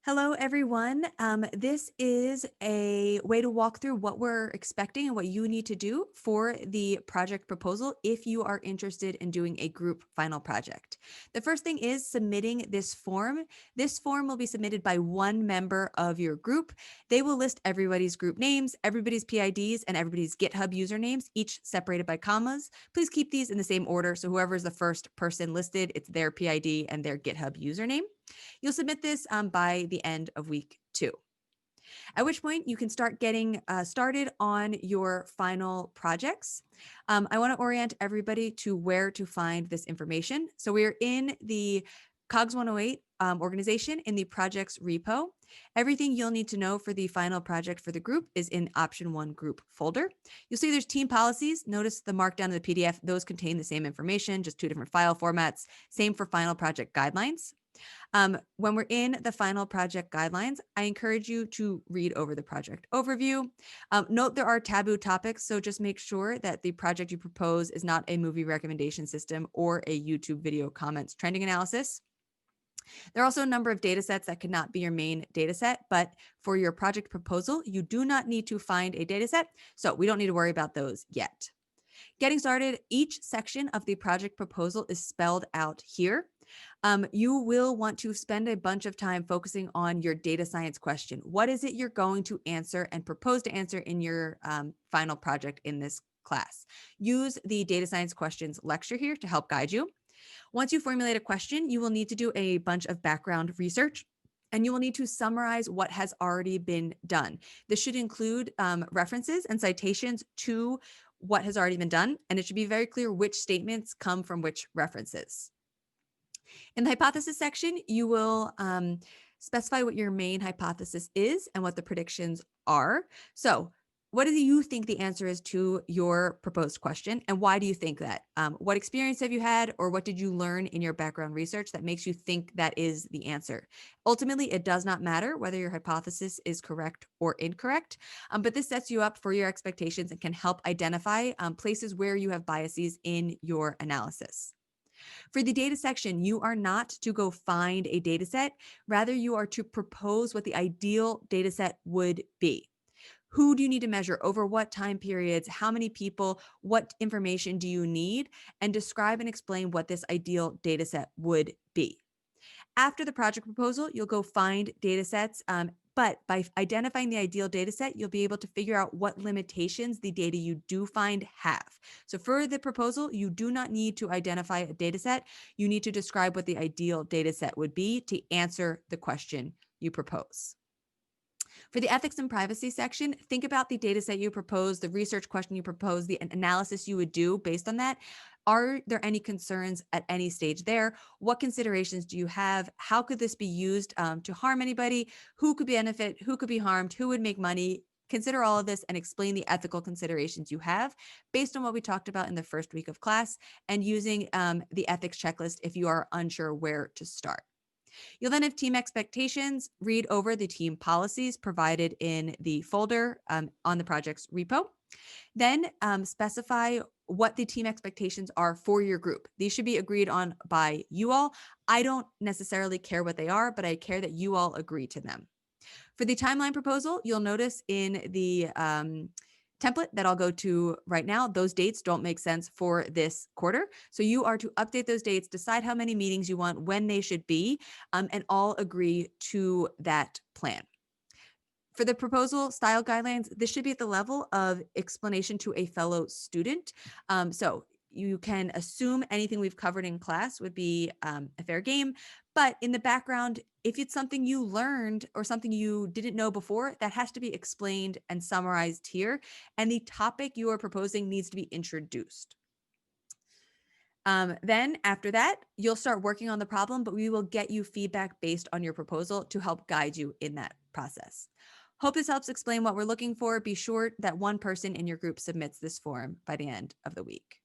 Hello, everyone. This is a way to walk through what we're expecting and what you need to do for the project proposal if you are interested in doing a group final project. The first thing is submitting this form. This form will be submitted by one member of your group. They will list everybody's group names, everybody's PIDs, and everybody's GitHub usernames, each separated by commas. Please keep these in the same order. So whoever is the first person listed, it's their PID and their GitHub username. You'll submit this by the end of week 2, at which point you can start getting started on your final projects. I want to orient everybody to where to find this information. So we're in the COGS 108 organization in the projects repo. Everything you'll need to know for the final project for the group is in option 1 group folder. You'll see there's team policies. Notice the markdown of the PDF. Those contain the same information, just 2 different file formats. Same for final project guidelines. When we're in the final project guidelines, I encourage you to read over the project overview. Note there are taboo topics, so just make sure that the project you propose is not a movie recommendation system or a YouTube video comments trending analysis. There are also a number of data sets that could not be your main data set, but for your project proposal, you do not need to find a data set, so we don't need to worry about those yet. Getting started, each section of the project proposal is spelled out here. You will want to spend a bunch of time focusing on your data science question. What is it you're going to answer and propose to answer in your final project in this class? Use the data science questions lecture here to help guide you. Once you formulate a question, you will need to do a bunch of background research, and you will need to summarize what has already been done. This should include references and citations to what has already been done, and it should be very clear which statements come from which references. In the hypothesis section, you will specify what your main hypothesis is and what the predictions are. So what do you think the answer is to your proposed question, and why do you think that? What experience have you had, or what did you learn in your background research that makes you think that is the answer? Ultimately, it does not matter whether your hypothesis is correct or incorrect, but this sets you up for your expectations and can help identify places where you have biases in your analysis. For the data section, you are not to go find a data set. Rather, you are to propose what the ideal data set would be. Who do you need to measure over what time periods? How many people? What information do you need? And describe and explain what this ideal data set would be. After the project proposal, you'll go find data sets. But by identifying the ideal data set, you'll be able to figure out what limitations the data you do find have. So for the proposal, you do not need to identify a data set. You need to describe what the ideal data set would be to answer the question you propose. For the ethics and privacy section, think about the data set you propose, the research question you propose, the analysis you would do based on that. Are there any concerns at any stage there? What considerations do you have? How could this be used to harm anybody? Who could benefit? Who could be harmed? Who would make money? Consider all of this and explain the ethical considerations you have based on what we talked about in the first week of class, and using the ethics checklist if you are unsure where to start. You'll then have team expectations. Read over the team policies provided in the folder on the project's repo. Then specify what the team expectations are for your group. These should be agreed on by you all. I don't necessarily care what they are, but I care that you all agree to them. For the timeline proposal, you'll notice in the template that I'll go to right now, those dates don't make sense for this quarter. So you are to update those dates, decide how many meetings you want, when they should be, and all agree to that plan. For the proposal style guidelines, this should be at the level of explanation to a fellow student. So you can assume anything we've covered in class would be a fair game, but in the background, if it's something you learned or something you didn't know before, that has to be explained and summarized here, and the topic you are proposing needs to be introduced. Then after that, you'll start working on the problem, but we will get you feedback based on your proposal to help guide you in that process. Hope this helps explain what we're looking for. Be sure that one person in your group submits this form by the end of the week.